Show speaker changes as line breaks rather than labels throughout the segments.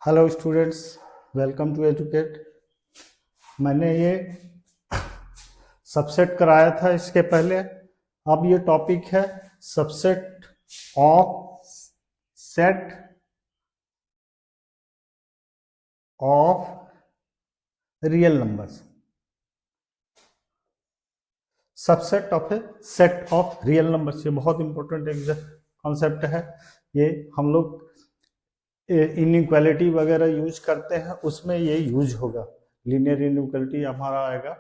Hello students, welcome to Educate. मैंने ये subset कराया था इसके पहले। अब ये टॉपिक है subset of set of real numbers. Subset of A set of real numbers, ये बहुत इंपॉर्टेंट एक कॉन्सेप्ट है। ये हम लोग इनइक्वालिटी वगैरह यूज करते हैं, उसमें ये यूज होगा। लीनियर इनइक्वालिटी हमारा आएगा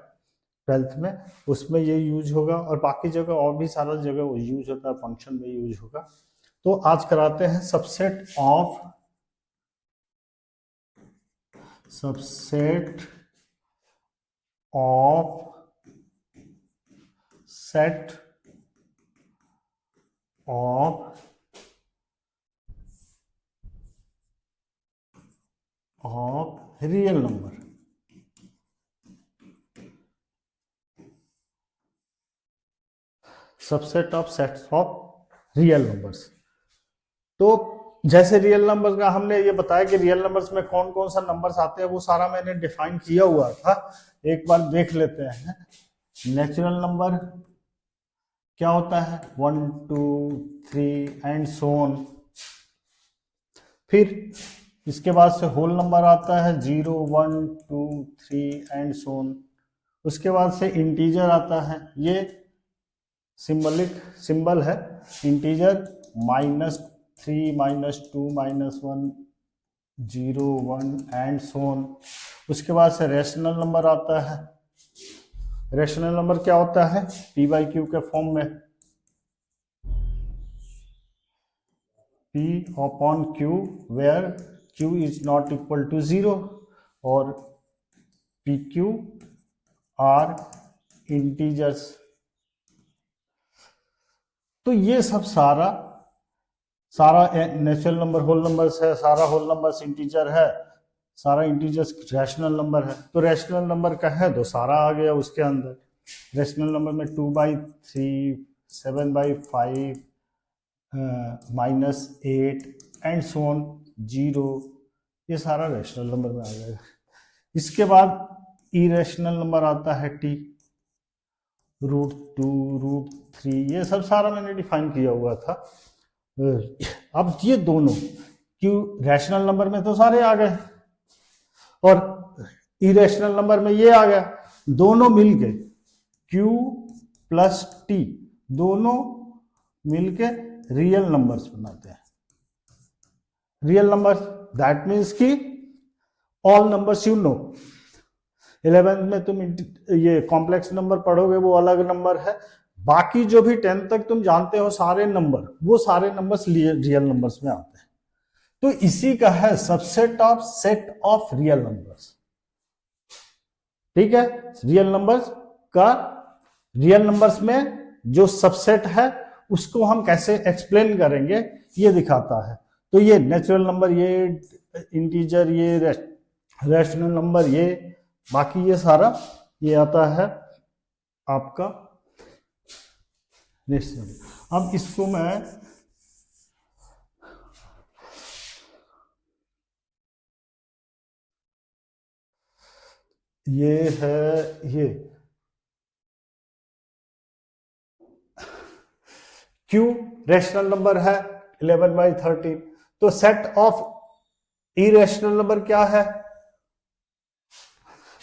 12th में, उसमें ये यूज होगा, और बाकी जगह और भी सारा जगह वो यूज होता है, फंक्शन में यूज होगा। तो आज कराते हैं subset of set of real number. Subset of sets of real numbers. तो जैसे रियल नंबर्स का हमने ये बताया कि रियल नंबर्स में कौन कौन सा नंबर्स आते हैं, वो सारा मैंने डिफाइन किया हुआ था। एक बार देख लेते हैं। नेचुरल नंबर क्या होता है? 1 2 3 एंड सो ऑन। फिर इसके बाद से होल नंबर आता है 0 1 2 3 एंड सो ऑन। उसके बाद से इंटीजर आता है, ये सिंबलिक सिंबल है, इंटीजर -3 -2 -1 0 1 एंड सो ऑन। उसके बाद से रेशनल नंबर आता है। रेशनल नंबर क्या होता है? p बाई क्यू के फॉर्म में, p upon q where q is not equal to 0 और pq आर इंटीजर्स। तो ये सब सारा नेचुरल नंबर होल नंबर्स है, सारा होल नंबर्स इंटीजर है, सारा इंटीजर्स रैशनल नंबर है। तो रैशनल नंबर का है तो सारा आ गया उसके अंदर। रैशनल नंबर में 2/3 7/5 -8 एंड सो ऑन 0, ये सारा रैशनल नंबर में आ जाएगा। इसके बाद इरेशनल नंबर आता है t, √2 √3, ये सब सारा मैंने डिफाइन किया हुआ था। अब ये दोनों क्यों रैशनल नंबर में तो सारे आ गए और इरेशनल नंबर में ये आ गया, दोनों मिलके q प्लस t दोनों मिलके रियल नंबर्स बनाते हैं। रियल नंबर्स दैट मीन्स कि all numbers you know. 11th में तुम ये कॉम्प्लेक्स नंबर पढ़ोगे, वो अलग नंबर है। बाकी जो भी 10th तक तुम जानते हो सारे नंबर, वो सारे नंबर्स रियल नंबर्स में आते हैं। तो इसी का है subset of set of real numbers. ठीक है, रियल नंबर्स का रियल नंबर्स में जो सबसेट है उसको हम कैसे एक्सप्लेन करेंगे, ये दिखाता है। तो ये नेचुरल नंबर, ये इंटीजर, ये रैशनल नंबर, ये बाकी ये सारा ये आता है आपका रेशनल। अब इसको मैं ये है, ये Q रैशनल नंबर है 11/13। तो सेट ऑफ इरेशनल नंबर क्या है?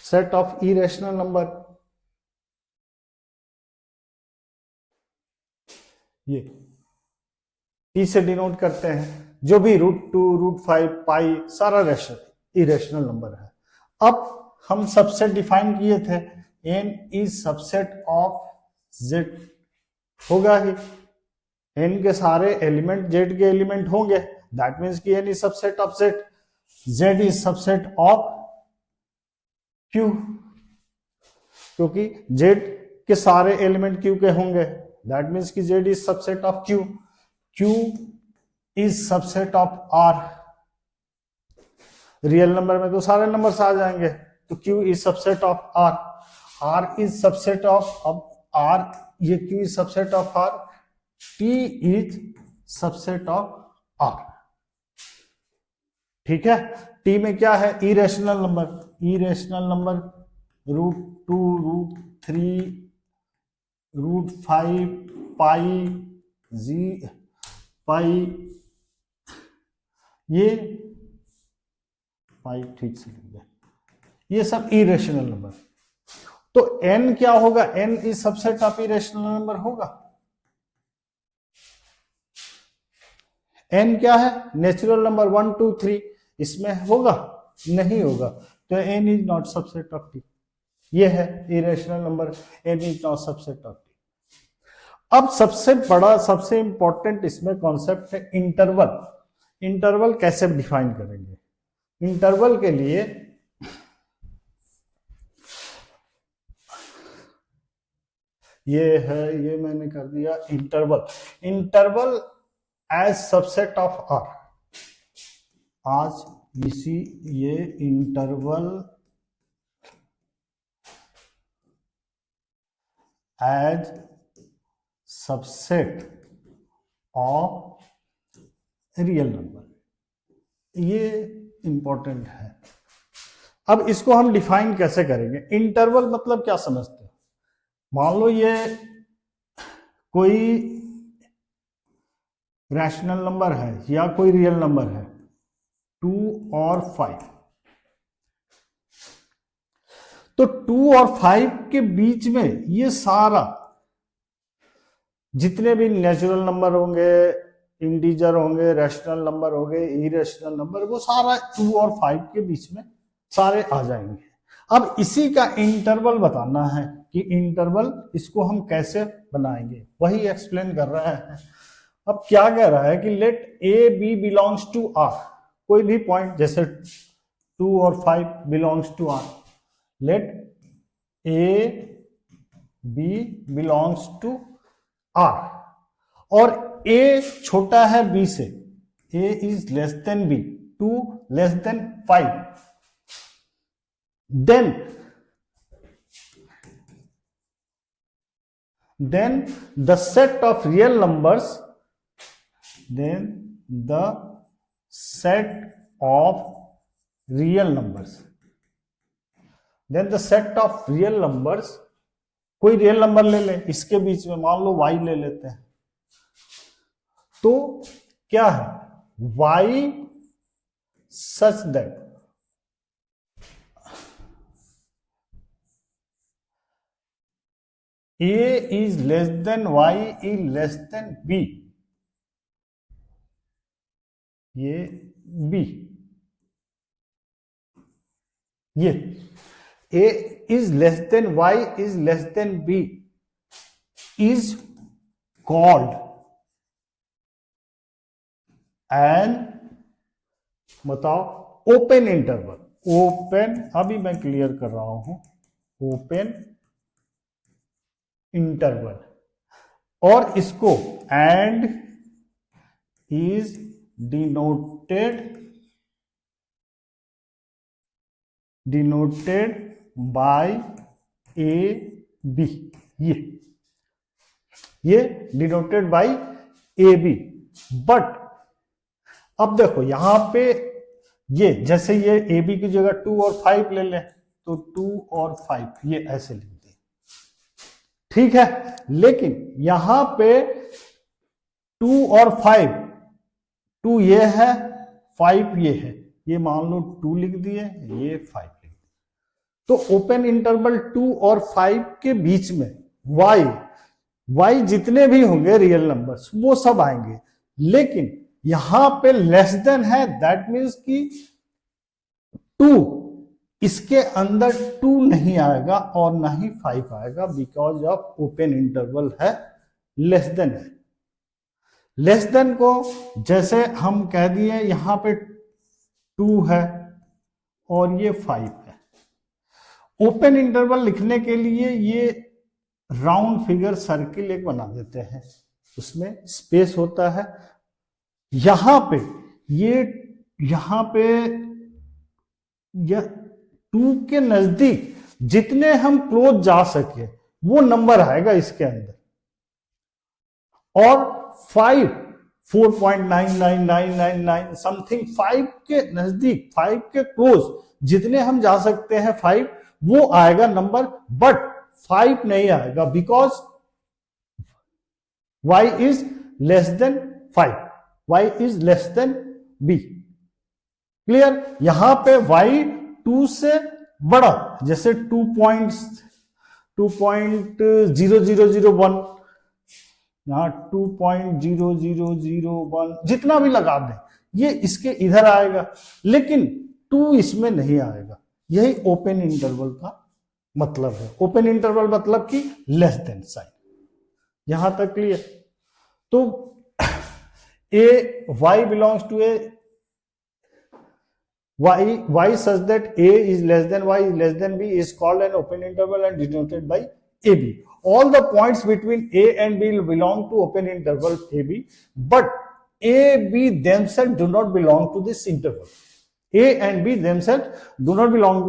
सेट ऑफ इरेशनल नंबर ये T से डिनोट करते हैं। जो भी √2 √5 पाई सारा रैशनल इरेशनल नंबर है। अब हम सबसेट डिफाइन किए थे, n is subset of z, होगा ही। n के सारे एलिमेंट z के एलिमेंट होंगे, दैट मीन्स कि n is subset of z। z is subset of q, क्योंकि z के सारे एलिमेंट q के होंगे, दैट मीन्स कि z is subset of q। q is subset of r। Real number में तो सारे नंबर्स आ जाएंगे, तो q is subset of r। r is subset of, अब r, ये q is subset of r, t is subset of r। ठीक है, T में क्या है, इरेशनल नंबर, इरेशनल नंबर √2 √3 √5 पाई जी पाई, ये पाई ठीक से लिख दिया, ये सब इरेशनल नंबर। तो n क्या होगा, n is subset of irrational number होगा। n क्या है, नेचुरल नंबर 1 2 3, इसमें होगा, नहीं होगा, तो n is not subset of T. ये है irrational number, n is not subset of T. अब सबसे बड़ा, सबसे इंपॉर्टेंट इसमें कॉन्सेप्ट है इंटरवल। इंटरवल कैसे डिफाइन करेंगे? इंटरवल के लिए ये है, ये मैंने कर दिया interval. Interval as subset of R, आज इसी ये interval as subset of real number, ये इंपॉर्टेंट है। अब इसको हम डिफाइन कैसे करेंगे? इंटरवल मतलब क्या समझते हैं? मान लो ये कोई रैशनल नंबर है या कोई रियल नंबर है 2 और 5, तो 2 और 5 के बीच में ये सारा जितने भी नेचुरल नंबर होंगे, इंटीजर होंगे, रैशनल नंबर होंगे, इरेशनल नंबर, वो सारा 2 और 5 के बीच में सारे आ जाएंगे। अब इसी का इंटरवल बताना है कि इंटरवल इसको हम कैसे बनाएंगे, वही एक्सप्लेन कर रहा है। अब क्या कह रहा है कि let A B belongs to R, कोई भी पॉइंट जैसे 2 और 5 belongs to R, let A B belongs to R, और ए छोटा है बी से, A is less than B, 2 less than 5, then the set of real numbers, then the set of real numbers, then the set of real numbers, कोई real number ले ले, इसके बीच में मान लो y ले लेते हैं, तो क्या है, y such that a is less than y is less than b, ये b, ये a is less than y is less than b is called an, बताओ, ओपन इंटरवल। ओपन, अभी मैं क्लियर कर रहा हूं, ओपन इंटरवल, और इसको and is denoted by A B, ये denoted by A B. But अब देखो यहां पे ये, जैसे ये ए बी की जगह 2 और 5 ले लें, तो 2 और 5 ये ऐसे लिख दे, ठीक है। लेकिन यहां पे 2 और 5, 2 ये है, 5 ये है, ये मान लो 2 लिख दिए, ये 5 लिख दिए, तो ओपन इंटरवल 2 और 5 के बीच में y जितने भी होंगे रियल नंबर्स वो सब आएंगे, लेकिन यहां पे लेस देन है, दैट मीन्स कि 2, इसके अंदर 2 नहीं आएगा और ना ही 5 आएगा, बिकॉज ऑफ ओपन इंटरवल है, लेस देन है। लेस देन को जैसे हम कह दिए, यहां पे 2 है और ये 5 है। ओपन इंटरवल लिखने के लिए ये राउंड फिगर सर्किल एक बना देते हैं, उसमें स्पेस होता है, यहां पे ये, यहां पे यह 2 के नजदीक जितने हम क्लोज जा सके वो नंबर आएगा इसके अंदर, और 4.99999 समथिंग 5 के नजदीक, 5 के क्लोज जितने हम जा सकते हैं 5 वो आएगा नंबर, बट 5 नहीं आएगा because y is less than 5, y is less then b। Clear? यहां पे y 2 से बड़ा, जैसे 2.00001, यहां 2.0001 जितना भी लगा दें ये इसके इधर आएगा, लेकिन 2 इसमें नहीं आएगा। यही ओपन इंटरवल का मतलब है। ओपन इंटरवल मतलब कि लेस देन साइन। यहां तक क्लियर? तो a y belongs to a y such that a is less than y is less than b is called an open interval and denoted by ab. All the points between a and b belong to open interval ab, but a, b themselves do not belong to this interval. A and b themselves do not belong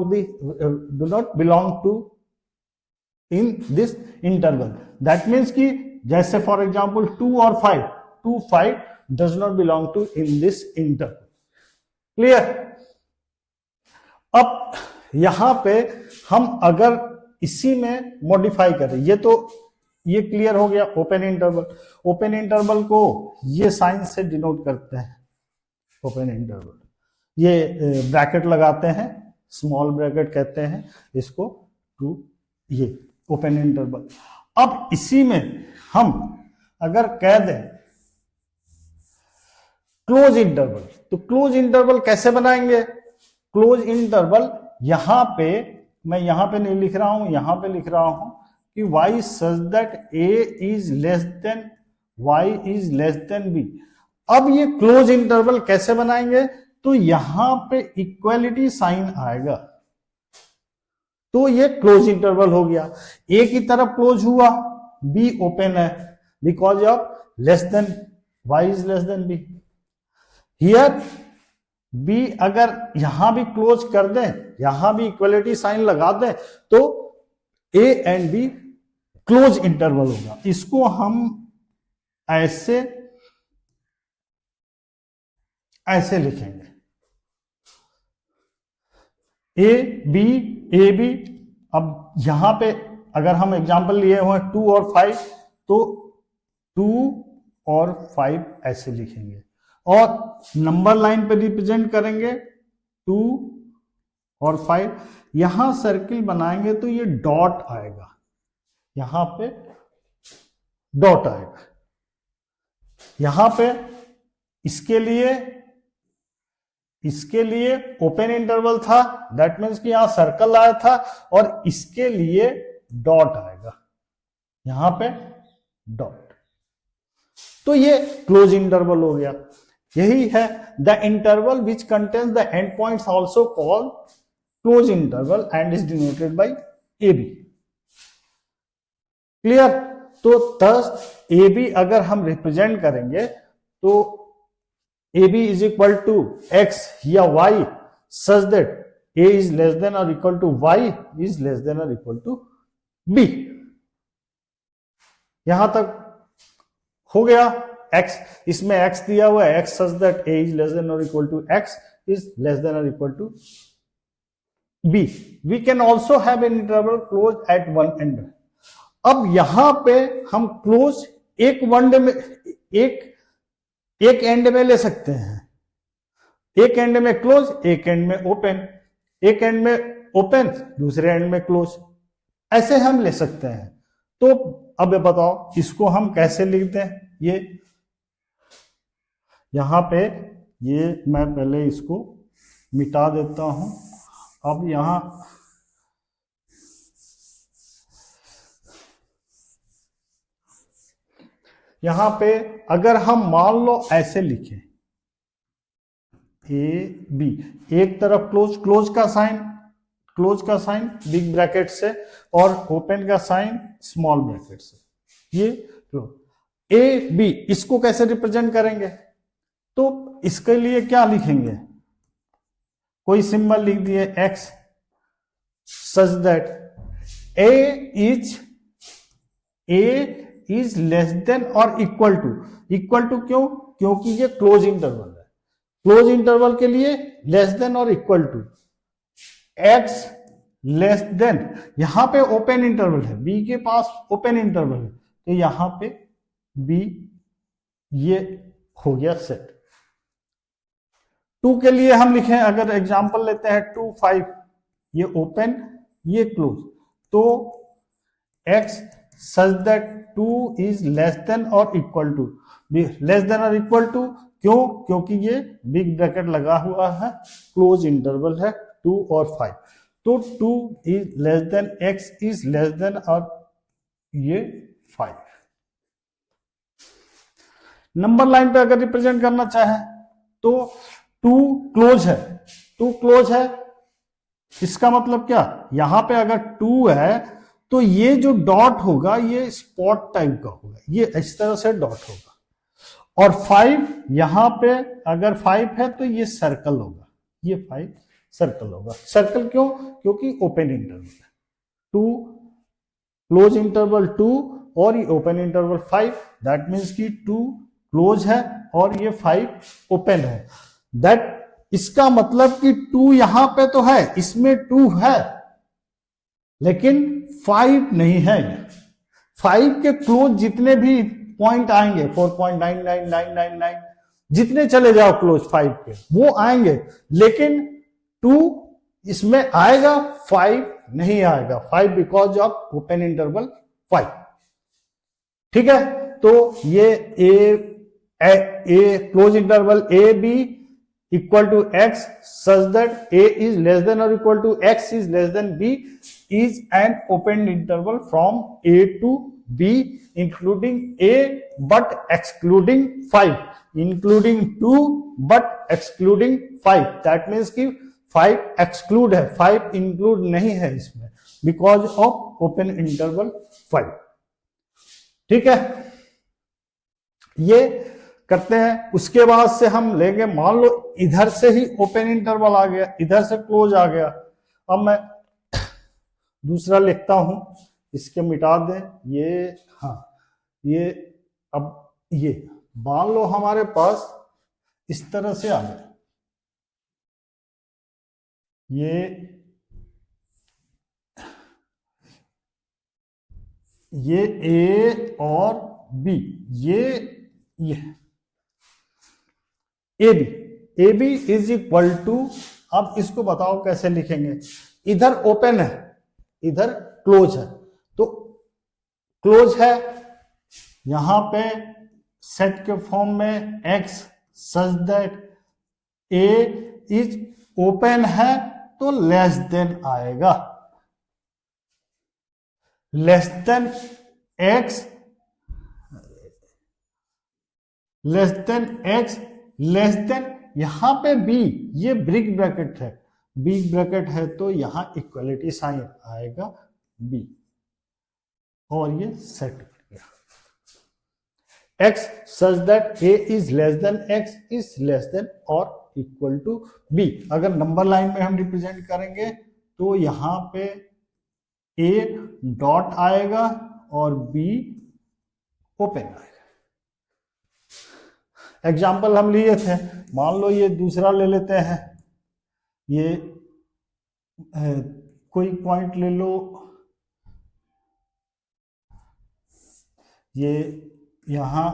to in this interval. That means कि जैसे for example 2 और 5, 2, 5 does not belong to in this interval. Clear? अब यहां पे हम अगर इसी में मॉडिफाई करें, ये क्लियर हो गया ओपन इंटरवल। ओपन इंटरवल को ये साइन से डिनोट करते हैं। ओपन इंटरवल ये ब्रैकेट लगाते हैं, स्मॉल ब्रैकेट कहते हैं इसको, टू ये ओपन इंटरवल। अब इसी में हम अगर कह दें क्लोज इंटरवल, तो क्लोज इंटरवल कैसे बनाएंगे? क्लोज इंटरवल यहां पे, मैं यहां पे नहीं लिख रहा हूं, यहां पे लिख रहा हूं कि y such that a is less than y is less than b। अब ये क्लोज इंटरवल कैसे बनाएंगे? तो यहां पे इक्वालिटी साइन आएगा, तो ये क्लोज इंटरवल हो गया। a की तरफ क्लोज हुआ, b ओपन है because of less than y is less then b। Here b अगर यहां भी क्लोज कर दें, यहां भी इक्वलिटी साइन लगा दें, तो a and b close interval होगा। इसको हम ऐसे लिखेंगे, ए बी। अब यहां पे अगर हम एग्जांपल लिए हुए 2 और 5, तो 2 और 5 ऐसे लिखेंगे, और नंबर लाइन पे रिप्रेजेंट करेंगे 2 और 5। यहां सर्किल बनाएंगे तो ये डॉट आएगा, यहां पे डॉट आएगा। यहां पे इसके लिए ओपन इंटरवल था, दैट मीन्स कि यहां सर्कल आया था, और इसके लिए डॉट आएगा, यहां पे डॉट। तो ये क्लोज इंटरवल हो गया। यही है the interval which contains the end points also called close interval and is denoted by A B. Clear? तो थस ए बी अगर हम रिप्रेजेंट करेंगे तो A B is equal to X या Y such that A is less than और equal to Y is less than और equal to B. यहां तक हो गया। x, इसमें x दिया हुआ है, x such that a is less than और equal to x is less than और equal to b। We can also have an interval close at one end. अब यहां पे हम क्लोज एक एंड में ले सकते हैं, एक एंड में क्लोज, एक एंड में ओपन, एक एंड में ओपन, दूसरे एंड में क्लोज, ऐसे हम ले सकते हैं। तो अब बताओ इसको हम कैसे लिखते हैं? ये यहां पे ये मैं पहले इसको मिटा देता हूं। अब यहां पे अगर हम मान लो ऐसे लिखें ए बी, एक तरफ क्लोज का साइन बिग ब्रैकेट से और ओपन का साइन स्मॉल ब्रैकेट से, ये ए बी। इसको कैसे रिप्रेजेंट करेंगे? तो इसके लिए क्या लिखेंगे? कोई सिंबल लिख दिए x such that A is less than और इक्वल टू क्यों? क्योंकि ये क्लोज इंटरवल है। क्लोज इंटरवल के लिए लेस देन और equal to x less than, यहां पे ओपन इंटरवल है, b के पास ओपन इंटरवल है, तो यहां पे b ये हो गया सेट। 2 के लिए हम लिखें, अगर एग्जांपल लेते हैं 2 5, ये ओपन ये क्लोज, तो x such that 2 is less than और इक्वल टू, लेस देन और इक्वल टू क्यों, क्योंकि ये बिग ब्रैकेट लगा हुआ है, क्लोज इंटरवल है 2 और 5, तो 2 is less than, x is less than और ये 5। नंबर लाइन पे अगर रिप्रेजेंट करना चाहे तो 2 क्लोज है, 2 क्लोज है, इसका मतलब क्या, यहां पे अगर 2 है तो ये जो डॉट होगा ये स्पॉट टाइप का होगा, ये इस तरह से डॉट होगा, और 5 यहां पे अगर 5 है तो ये सर्कल होगा, ये 5 सर्कल होगा। सर्कल क्यों, क्योंकि ओपन इंटरवल है, 2 क्लोज इंटरवल 2 और ये ओपन इंटरवल 5, दैट मीन्स कि 2 क्लोज है और ये 5 ओपन है। दैट इसका मतलब कि 2 यहां पे तो है, इसमें 2 है, लेकिन 5 नहीं है। 5 के क्लोज जितने भी पॉइंट आएंगे 4.99999 जितने चले जाओ क्लोज 5 के वो आएंगे, लेकिन 2 इसमें आएगा, 5 नहीं आएगा, 5 बिकॉज ऑफ ओपन इंटरवल 5। ठीक है, तो ये a close interval A B equal to x such that a is less than or equal to x is less than b is an open interval from a to b including a but excluding 5, including 2 but excluding 5, that means कि 5 exclude है, 5 include नहीं है इसमें because of open interval 5। ठीक है, ये करते हैं। उसके बाद से हम लेंगे, मान लो इधर से ही ओपन इंटरवल आ गया, इधर से क्लोज आ गया, अब मैं दूसरा लिखता हूं, इसके मिटा दें ये, हाँ ये, अब ये मान लो हमारे पास इस तरह से आ गया, ये ए और बी, ये a B is equal to, अब इसको बताओ कैसे लिखेंगे, इधर ओपन है इधर क्लोज है, तो क्लोज है यहां पे सेट के फॉर्म में x such that a is open है तो लेस देन आएगा, less than x, less than x, less than यहां पे b, ये बिग ब्रैकेट है, बिग ब्रैकेट है तो यहां इक्वलिटी साइन आएगा b, और ये सेट कर गया, x such that a is less than x is less than और इक्वल टू b। अगर नंबर लाइन में हम रिप्रेजेंट करेंगे तो यहां पे a डॉट आएगा और b ओपन आएगा। एग्जाम्पल हम लिए थे, मान लो ये दूसरा ले लेते हैं, ये कोई पॉइंट ले लो, ये यहां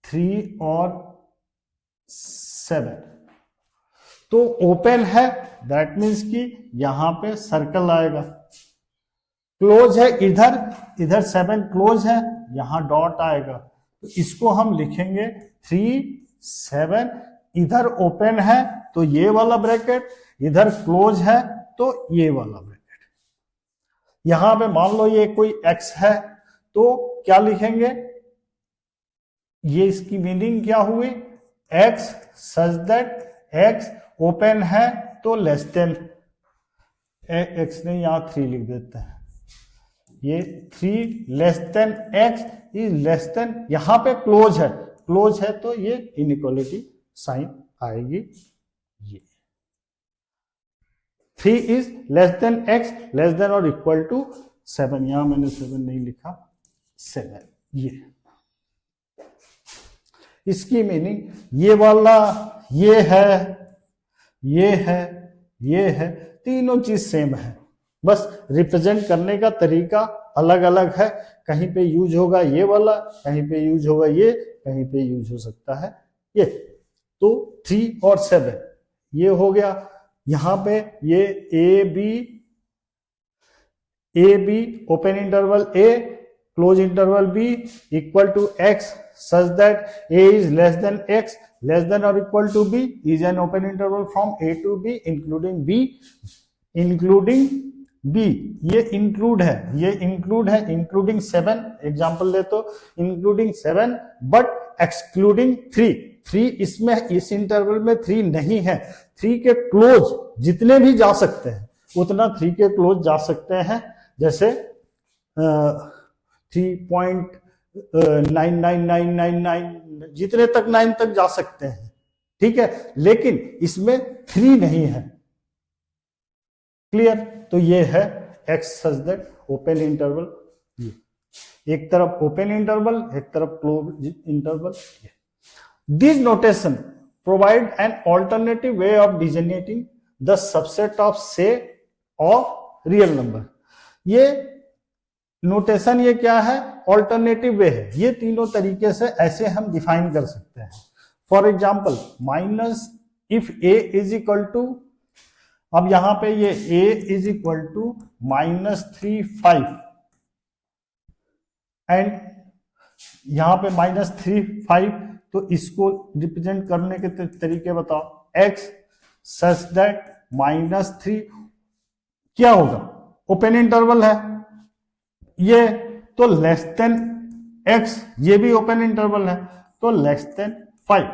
3 और 7, तो ओपन है, दैट मीन्स कि यहां पे सर्कल आएगा, क्लोज है इधर 7 क्लोज है, यहां डॉट आएगा, तो इसको हम लिखेंगे 3 7, इधर ओपन है तो ये वाला ब्रैकेट, इधर क्लोज है तो ये वाला ब्रैकेट। यहां पे मान लो ये कोई x है तो क्या लिखेंगे, ये इसकी मीनिंग क्या हुई, x such that x open है तो लेस देन, x ने यहां 3 लिख देते हैं, ये 3 less than x is less than, यहां पे क्लोज है तो ये इनइक्वालिटी साइन आएगी, ये 3 is less than x less than और इक्वल टू 7, यहां मैंने 7 नहीं लिखा, 7, ये इसकी मीनिंग ये वाला, ये है, ये है, ये है, तीनों चीज सेम है, बस रिप्रेजेंट करने का तरीका अलग अलग है। कहीं पे यूज होगा ये वाला, कहीं पे यूज होगा ये, कहीं पे यूज हो सकता है ये। तो 3 और 7 ये हो गया। यहां पे ये a b open interval a close interval b equal to x such that a is less than x less than or equal to b is an open interval from a to b including b ये include है, ये include है, including 7 example ले तो including 7 but excluding 3 इसमें इस interval में 3 नहीं है। 3 के क्लोज जितने भी जा सकते हैं उतना 3 के क्लोज जा सकते हैं, जैसे 3.99999 जितने तक 9 तक जा सकते हैं, ठीक है, लेकिन इसमें 3 नहीं है। क्लियर? तो ये है x such that open interval, एक तरफ ओपन इंटरवल एक तरफ close interval. This notation provide an alternative way of designating the subset of से ऑफ रियल नंबर। ये नोटेशन ये क्या है? ऑल्टरनेटिव वे है। ये तीनों तरीके से ऐसे हम डिफाइन कर सकते हैं। For example minus if a is equal to, अब यहां पे ये a is equal to -3 and यहां पे -3 तो इसको रिप्रेजेंट करने के तरीके बताओ। x सच दैट -3 क्या होगा? ओपन इंटरवल है ये, तो लेस देन x, ये भी ओपन इंटरवल है तो लेस देन 5।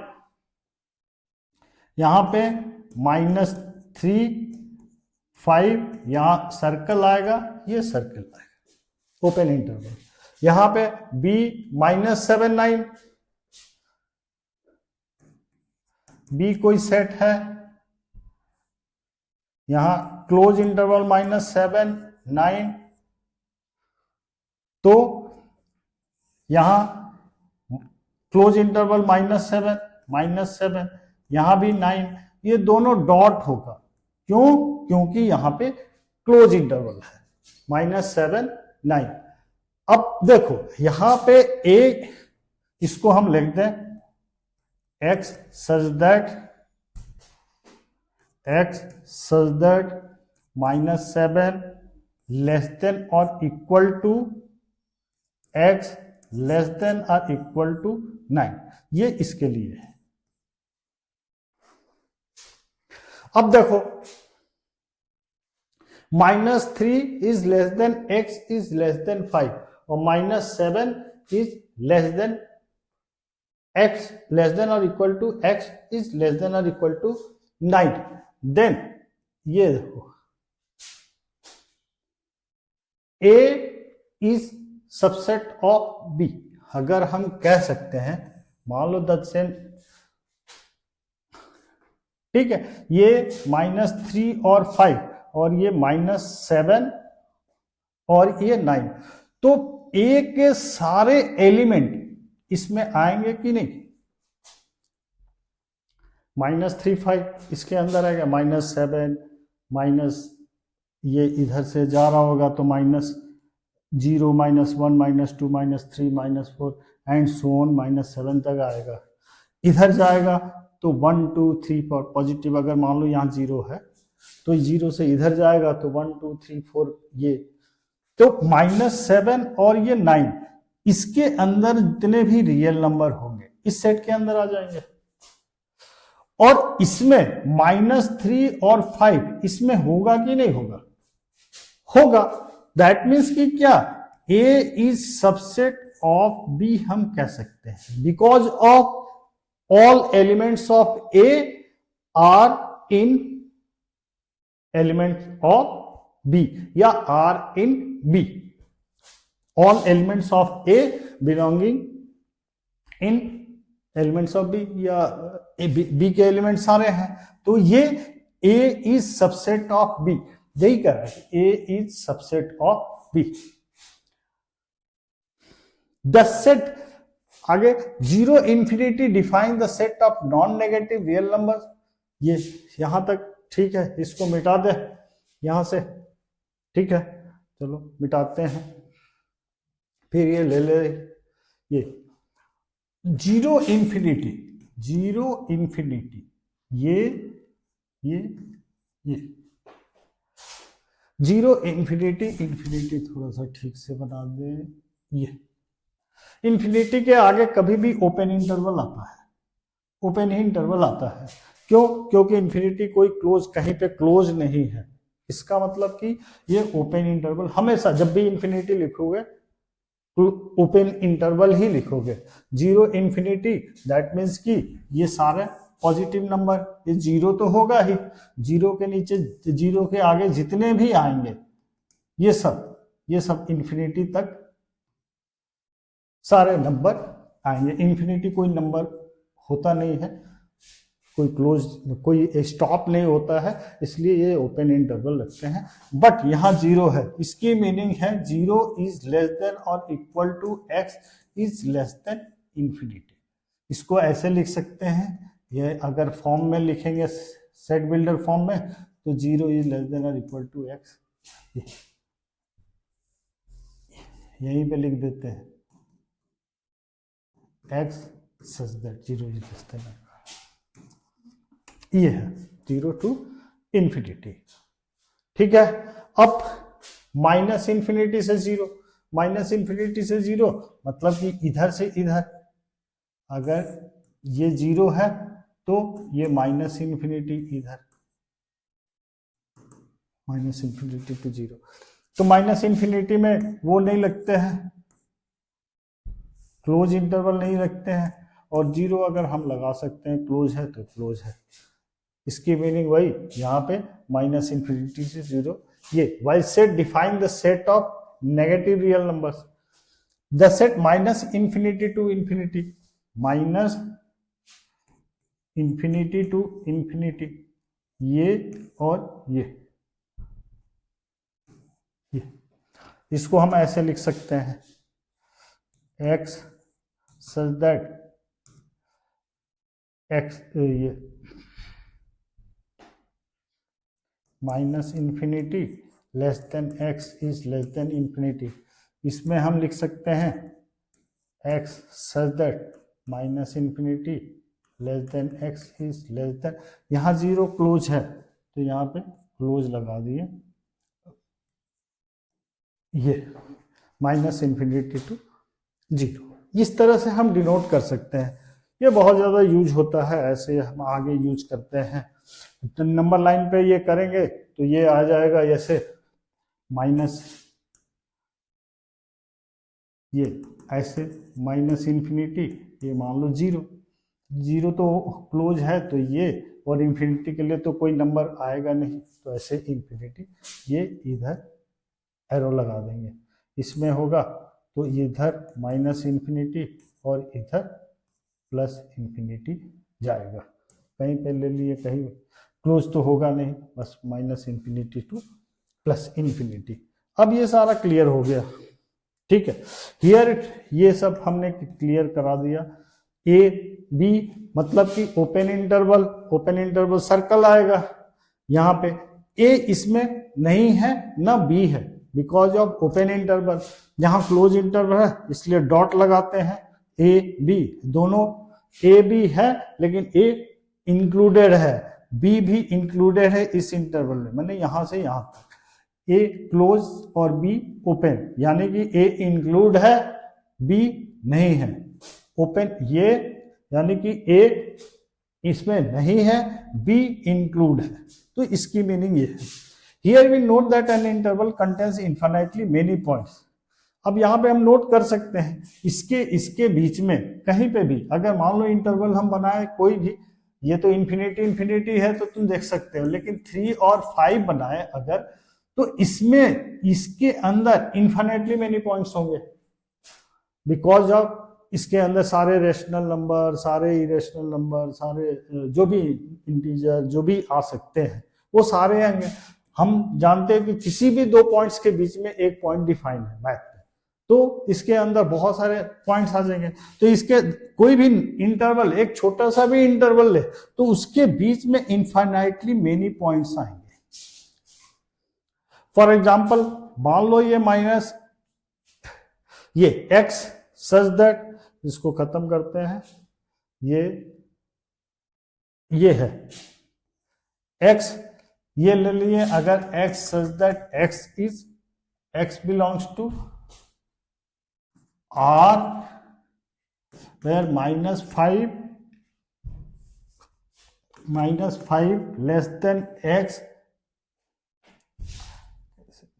यहां पे -3 यहां सर्कल आएगा, ये सर्कल आएगा, ओपन इंटरवल। यहां पे b -7 9, b कोई सेट है, यहां क्लोज इंटरवल -7 9, तो यहां क्लोज इंटरवल -7 यहां भी 9, ये दोनों डॉट होगा। क्यों? क्योंकि यहां पे क्लोज इंटरवल है -7 9। अब देखो यहां पे a, इसको हम लिख दें x such that -7 less than और equal to x less than और इक्वल टू 9, ये इसके लिए है। अब देखो -3 is less than x is less than 5 और -7 is less than x less than और equal to x is less than और इक्वल टू 9। देन ये देखो a is subset of b। अगर हम कह सकते हैं, मान लो सेम, ठीक है, ये -3 और 5 और ये -7 और ये 9, तो a के सारे एलिमेंट इसमें आएंगे कि नहीं? -3 5 इसके अंदर आएगा, -7 माइनस ये इधर से जा रहा होगा तो -0 -1 -2 -3 -4 एंड सो ऑन -7 तक आएगा। इधर जाएगा तो 1 2 3 4 पॉजिटिव, अगर मान लो यहाँ 0 है तो 0 से इधर जाएगा तो 1 2 3 4 ये, तो -7 और ये 9 इसके अंदर जितने भी रियल नंबर होंगे इस सेट के अंदर आ जाएंगे। और इसमें -3 और 5 इसमें होगा कि नहीं होगा? होगा। दैट मीन्स कि क्या A is subset of B हम कह सकते हैं, because of all elements of A are in elements of B या are in B. All elements of A belonging in elements of B या B के element सारे हैं, तो ये A is subset of B, यही कह रहा है A is subset of B. The set, आगे zero infinity define the set of non negative real number. ये यहां तक ठीक है, इसको मिटा दे यहां से, ठीक है, चलो मिटाते हैं। फिर ये ले ले ये जीरो इंफिनिटी, जीरो इंफिनिटी, ये जीरो इंफिनिटी, इंफिनिटी थोड़ा सा ठीक से बना दे। ये इंफिनिटी के आगे कभी भी ओपन इंटरवल आता है, ओपन ही इंटरवल आता है। क्यों? क्योंकि इंफिनिटी कोई क्लोज, कहीं पे क्लोज नहीं है। इसका मतलब कि ये ओपन इंटरवल, हमेशा जब भी इंफिनिटी लिखोगे तो ओपन इंटरवल ही लिखोगे। जीरो इंफिनिटी दैट मीन्स कि ये सारे पॉजिटिव नंबर, ये जीरो तो होगा ही, जीरो के नीचे, जीरो के आगे जितने भी आएंगे ये सब इंफिनिटी तक सारे नंबर आएंगे। इंफिनिटी कोई नंबर होता नहीं है, कोई क्लोज, कोई स्टॉप नहीं होता है, इसलिए ये ओपन इंटरवल रखते हैं। बट यहाँ जीरो है, इसकी मीनिंग है जीरो इज लेस देन और equal to x is less than infinity. इसको ऐसे लिख सकते हैं, ये अगर फॉर्म में लिखेंगे सेट बिल्डर फॉर्म में, तो जीरो इज लेस देन और इक्वल टू एक्स, यहीं पे लिख देते हैं x such that zero is less then, ये है जीरो टू इंफिनिटी। ठीक है, अब माइनस इंफिनिटी से जीरो, माइनस इंफिनिटी से जीरो मतलब कि इधर से इधर, अगर ये जीरो है तो ये माइनस इंफिनिटी इधर, माइनस इंफिनिटी टू जीरो। तो माइनस इंफिनिटी में वो नहीं लगते हैं, क्लोज इंटरवल नहीं रखते हैं, और जीरो अगर हम लगा सकते हैं, क्लोज है तो क्लोज है। इसकी मीनिंग वही यहाँ पे माइनस इंफिनिटी से जीरो। ये while set define the set of negative real numbers, the set minus infinity to infinity, minus infinity to infinity, ये और ये इसको हम ऐसे लिख सकते हैं x सच दैट x, ये minus infinity less than x is less than infinity. इसमें हम लिख सकते हैं x such that minus infinity less than x is less then, यहाँ जीरो क्लोज है तो यहाँ पे क्लोज लगा दिए, ये माइनस इंफिनिटी टू जीरो। इस तरह से हम डिनोट कर सकते हैं। ये बहुत ज़्यादा यूज होता है, ऐसे हम आगे यूज करते हैं। तो नंबर लाइन पे ये करेंगे तो ये आ जाएगा ऐसे माइनस, ये ऐसे माइनस इंफिनिटी, ये मान लो जीरो, जीरो तो क्लोज है तो ये, और इंफिनिटी के लिए तो कोई नंबर आएगा नहीं, तो ऐसे इंफिनिटी, ये इधर एरो लगा देंगे, इसमें होगा तो इधर माइनस इंफिनिटी और इधर प्लस इंफिनिटी जाएगा। कहीं पे ले लिए, कहीं क्लोज तो होगा नहीं, बस minus infinity two plus infinity. अब ये सारा क्लियर हो गया, ठीक है। हियर ये सब हमने क्लियर करा दिया। ए बी मतलब कि open interval, open interval circle आएगा यहाँ पे, ए इसमें नहीं है ना बी है, बिकॉज ऑफ ओपन इंटरवल। यहाँ क्लोज इंटरवल है इसलिए डॉट लगाते हैं। ए बी दोनों, ए बी है लेकिन ए इंक्लूडेड है, बी भी इंक्लूडेड है इस इंटरवल में, माने यहां से यहां तक। ए क्लोज और बी ओपन, यानी कि ए इंक्लूड है बी नहीं है। ओपन ये यानी कि ए इसमें नहीं है, बी इंक्लूड है, तो इसकी मीनिंग ये है। Here we note that an interval contains infinitely many points. अब यहाँ पे हम नोट कर सकते हैं इसके बीच में कहीं पे भी अगर मान लो इंटरवल हम बनाए कोई भी, ये तो इंफिनिटी इंफिनिटी है तो तुम देख सकते हो, लेकिन 3 और 5 बनाए अगर, तो इसमें इसके अंदर इन्फिनिटली मेनी पॉइंट्स होंगे, बिकॉज ऑफ इसके अंदर सारे रेशनल नंबर, सारे इरेशनल नंबर, सारे जो भी इंटीजर जो भी आ सकते हैं वो सारे आएंगे। हम जानते हैं कि किसी भी दो पॉइंट्स के बीच में एक पॉइंट डिफाइन है मैथ में, तो इसके अंदर बहुत सारे पॉइंट्स आ जाएंगे। तो इसके कोई भी इंटरवल, एक छोटा सा भी इंटरवल ले तो उसके बीच में इनफाइनाइटली मेनी पॉइंट्स आएंगे। फॉर एग्जाम्पल मान लो ये माइनस ये x सच दैट, इसको खत्म करते हैं, ये है x, ये ले लिए अगर x such that x belongs to R where -5 less than x,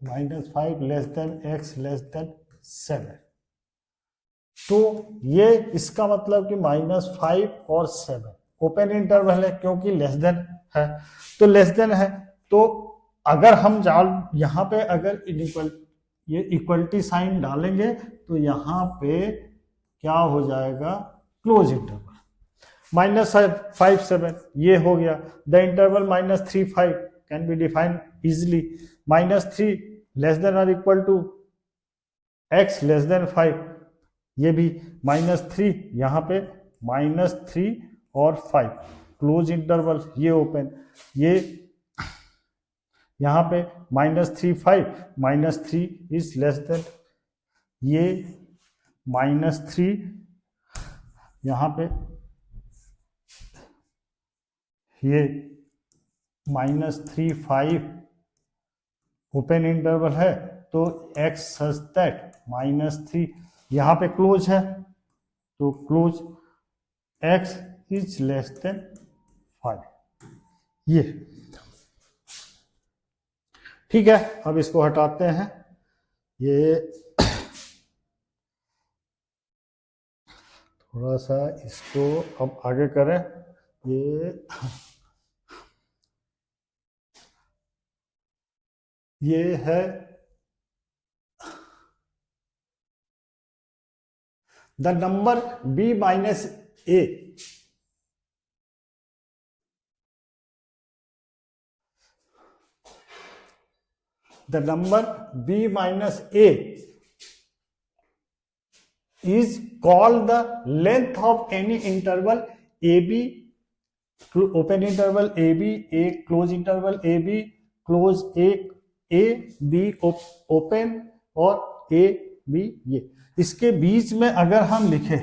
-5 less than x less than 7। तो ये इसका मतलब कि -5 और 7 ओपन इंटरवल है क्योंकि लेस देन है, तो लेस देन है। तो अगर हम यहां पे अगर ये इक्वलिटी साइन डालेंगे तो यहां पे क्या हो जाएगा, क्लोज इंटरवल। -5 7 ये हो गया। The interval -3 5 can be defined easily. -3 less than और equal to x less than 5, ये भी -3, यहां पे -3 और 5 क्लोज इंटरवल, ये ओपन, ये यहां पे -3 5 -3 इज लेस देन, ये -3 यहां पे, ये -3 5 ओपन इंटरवल है, तो x सच दैट -3 यहां पे क्लोज है, तो close x is less than 5, ये ठीक है। अब इसको हटाते हैं, ये थोड़ा सा इसको अब आगे करें, ये है the number b minus a, the number b minus a is called the length of any interval ab, open interval ab, a close interval ab, close a b open और a b, ये इसके बीच में अगर हम लिखे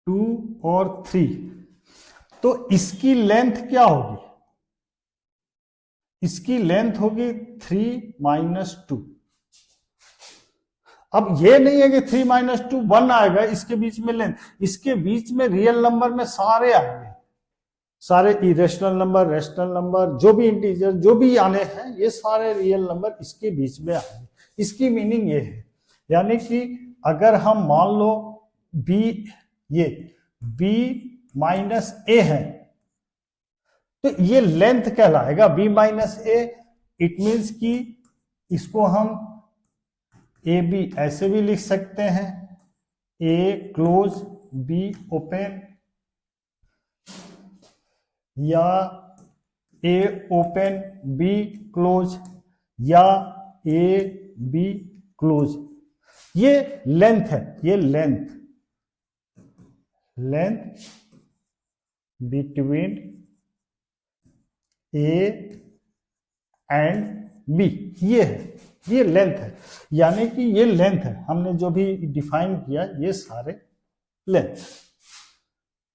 2 और 3 तो इसकी लेंथ क्या होगी, इसकी लेंथ होगी 3 - 2। अब ये नहीं है कि 3 - 2 1 आएगा, इसके बीच में लेंथ, इसके बीच में रियल नंबर में सारे आएंगे, सारे इरेशनल नंबर, रेशनल नंबर, जो भी इंटीजर जो भी आने हैं, ये सारे रियल नंबर इसके बीच में आएंगे। इसकी मीनिंग ये है, यानी कि अगर हम मान लो ये b माइनस a है तो ये लेंथ कहलाएगा b minus a। It means कि इसको हम ए बी ऐसे भी लिख सकते हैं, a क्लोज b ओपन, या a ओपन b क्लोज, या a b क्लोज। ये लेंथ है, ये length between a and b, ये है, ये लेंथ है, यानी कि ये लेंथ है, हमने जो भी डिफाइन किया ये सारे लेंथ,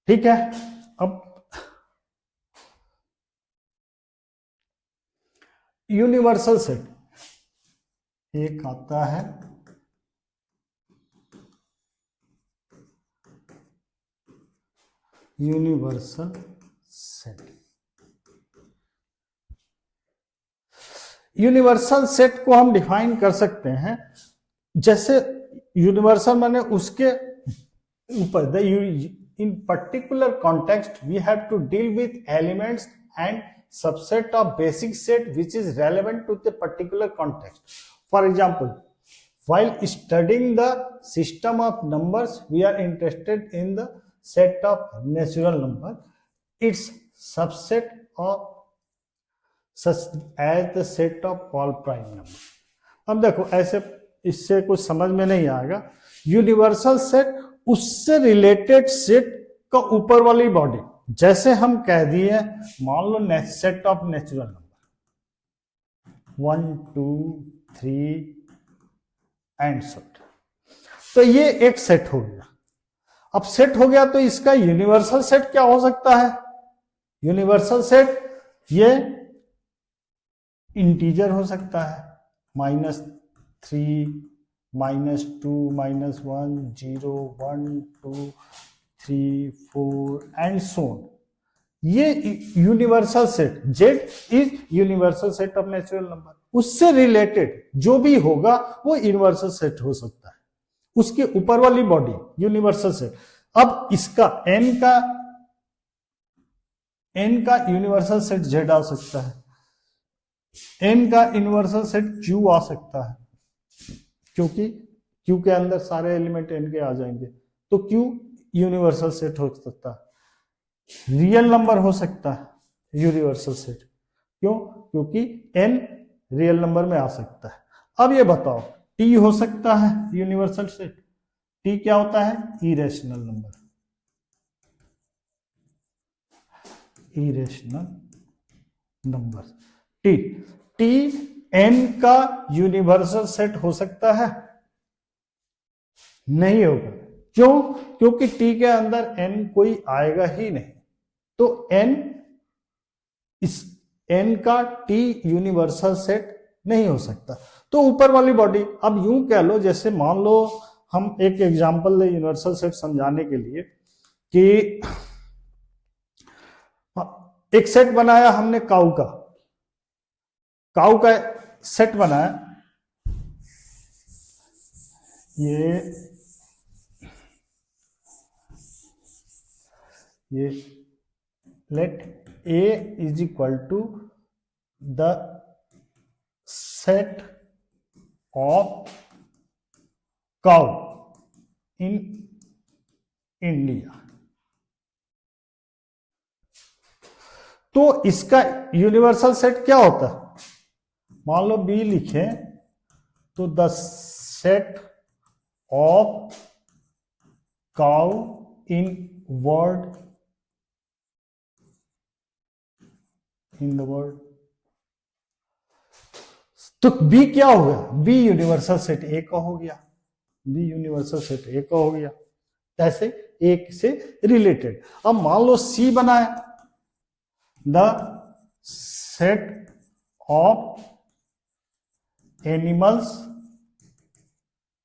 ठीक है। अब यूनिवर्सल सेट एक आता है यूनिवर्सल सेट। यूनिवर्सल सेट को हम डिफाइन कर सकते हैं, जैसे यूनिवर्सल माने उसके ऊपर, in particular context we have to deal with elements and subset of basic set which is relevant to the particular context. For example, while studying the system of numbers, we are interested in the set of natural number, its subset of such as the set of all prime number. अब देखो ऐसे इससे कुछ समझ में नहीं आएगा। Universal set उससे रिलेटेड सेट का ऊपर वाली बॉडी, जैसे हम कह दिए मान लो set of natural number 1 2 3 and so, तो ये एक सेट हो गया। अब सेट हो गया तो इसका यूनिवर्सल सेट क्या हो सकता है? यूनिवर्सल सेट ये इंटीजर हो सकता है, -3 -2 -1 0 1 2 3 4 एंड सो ऑन। ये universal set, Z is universal set of natural number. उससे रिलेटेड जो भी होगा वो यूनिवर्सल सेट हो सकता है, उसके ऊपर वाली बॉडी यूनिवर्सल सेट। अब इसका n का यूनिवर्सल सेट z आ सकता है, n का यूनिवर्सल सेट q आ सकता है, क्योंकि q के अंदर सारे एलिमेंट n के आ जाएंगे, तो q यूनिवर्सल सेट हो सकता है। रियल नंबर हो सकता है यूनिवर्सल सेट, क्यों? क्योंकि n रियल नंबर में आ सकता है। अब ये बताओ, t हो सकता है यूनिवर्सल सेट। t क्या होता है? Irrational number, irrational number. t n का यूनिवर्सल सेट हो सकता है? नहीं होगा। क्यों? क्योंकि t के अंदर n कोई आएगा ही नहीं, तो इस n का t यूनिवर्सल सेट नहीं हो सकता। तो ऊपर वाली बॉडी, अब यूं कह लो, जैसे मान लो हम एक एग्जांपल ले यूनिवर्सल सेट समझाने के लिए, कि एक सेट बनाया हमने काऊ का सेट बनाया, ये let A is equal to the set of cow in India. तो इसका यूनिवर्सल सेट क्या होता है? मान लो B लिखे तो the set of cow in world, in the world. तो B क्या हो गया? B यूनिवर्सल सेट A का हो गया, B यूनिवर्सल सेट A का हो गया, ऐसे एक से रिलेटेड। अब मान लो C बनाया, the set of animals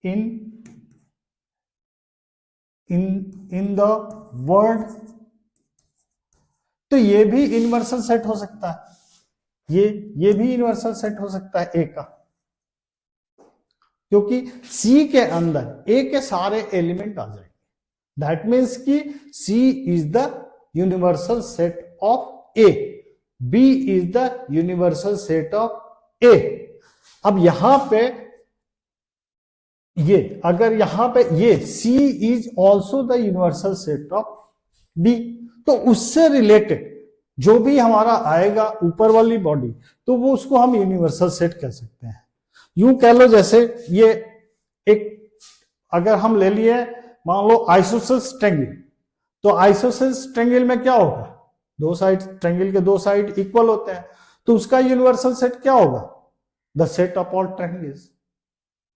in the world, तो ये भी यूनिवर्सल सेट हो सकता है, ये भी यूनिवर्सल सेट हो सकता है A का, क्योंकि C के अंदर A के सारे एलिमेंट आ जाएंगे। दैट मीन्स कि C is the universal set of A, B is the universal set of A। अब यहां पे ये, अगर यहां पे ये C is also the universal set of B, तो उससे रिलेटेड जो भी हमारा आएगा ऊपर वाली बॉडी, तो वो उसको हम यूनिवर्सल सेट कह सकते हैं। यूं कह लो, जैसे ये एक, अगर हम ले लिए मान लो आइसोसेलेस ट्रायंगल, तो आइसोसेलेस ट्रायंगल में क्या होगा? दो साइड, ट्रायंगल के दो साइड इक्वल होते हैं, तो उसका यूनिवर्सल सेट क्या होगा? The set of all triangles,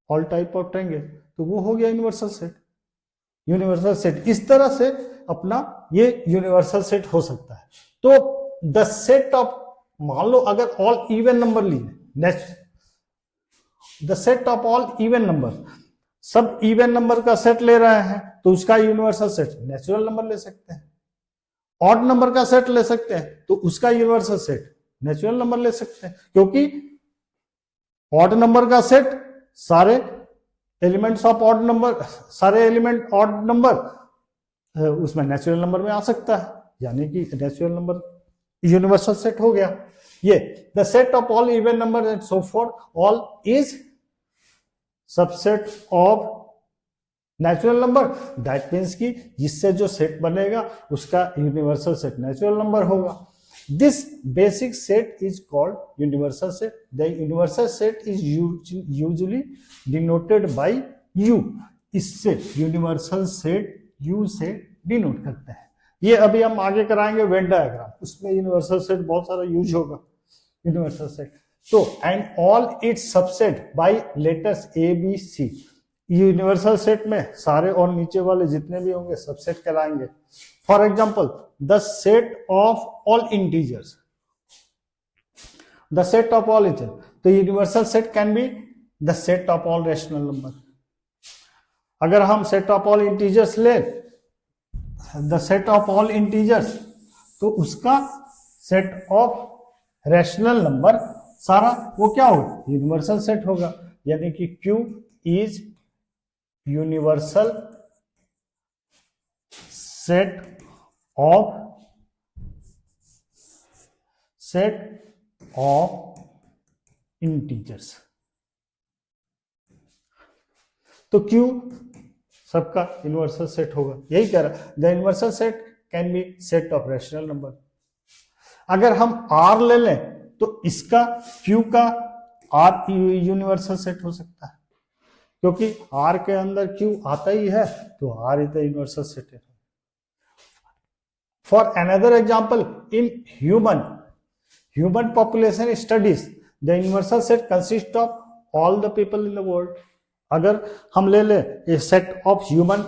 all type of triangle, तो वो हो गया यूनिवर्सल सेट। यूनिवर्सल सेट इस तरह से अपना ये यूनिवर्सल सेट हो सकता है। तो द सेट ऑफ, मान लो अगर ऑल इवन नंबर लिए, next the set of all even number, सब इवन नंबर का सेट ले रहे हैं, तो उसका यूनिवर्सल सेट नेचुरल नंबर ले सकते हैं। ऑड नंबर का सेट ले सकते हैं, तो उसका यूनिवर्सल सेट नेचुरल नंबर ले सकते हैं, क्योंकि ऑड नंबर का सेट सारे एलिमेंट्स ऑफ ऑड नंबर, सारे एलिमेंट ऑड नंबर उसमें नेचुरल नंबर में आ सकता है, यानी कि नेचुरल नंबर यूनिवर्सल सेट हो गया। ये the set of all even number and so for all is subset of natural number. That means कि जिससे जो सेट बनेगा उसका यूनिवर्सल सेट नेचुरल नंबर होगा। This basic set is called universal set. The universal set is usually denoted by U. इससे universal set U से denote करते हैं। ये अभी हम आगे कराएंगे वेन डायग्राम, उसमें यूनिवर्सल सेट बहुत सारा यूज होगा यूनिवर्सल सेट। तो and all its subset by letters A B C, यूनिवर्सल सेट में सारे और नीचे वाले जितने भी होंगे सबसेट कहलाएंगे। For example the set of all integers, the set of all integer, तो universal set can be the set of all rational number. अगर हम सेट ऑफ ऑल इंटीजर्स ले, the set of all integers, तो उसका set of rational number सारा वो क्या होगा, यूनिवर्सल सेट होगा। यानी कि Q is universal set of integers. तो Q सबका यूनिवर्सल सेट होगा, यही कह रहा है। The universal set can B set of rational number. अगर हम R ले लें तो इसका Q का R यूनिवर्सल सेट हो सकता है, क्योंकि R के अंदर Q आता ही है, तो R is the universal set है। For another example, in human population studies the universal set consist of all the people in the world. अगर हम ले ले a set of human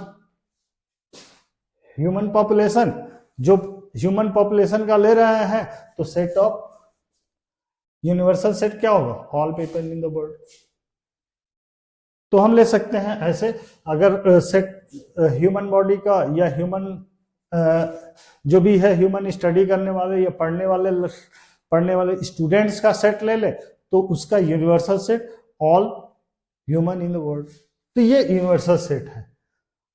population, जो ह्यूमन पॉपुलेशन का ले रहे हैं, तो सेट ऑफ यूनिवर्सल सेट क्या होगा, all people in the world. तो हम ले सकते हैं ऐसे, अगर सेट ह्यूमन बॉडी का या ह्यूमन जो भी है ह्यूमन स्टडी करने वाले या पढ़ने वाले स्टूडेंट्स का सेट ले ले, तो उसका universal set all human in the world. तो ये यूनिवर्सल सेट है।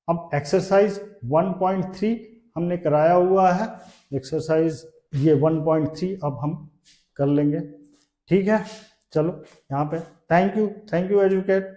अब एक्सरसाइज 1.3 हमने कराया हुआ है, एक्सरसाइज ये 1.3 अब हम कर लेंगे। ठीक है, चलो यहाँ पे थैंक यू एजुकेट।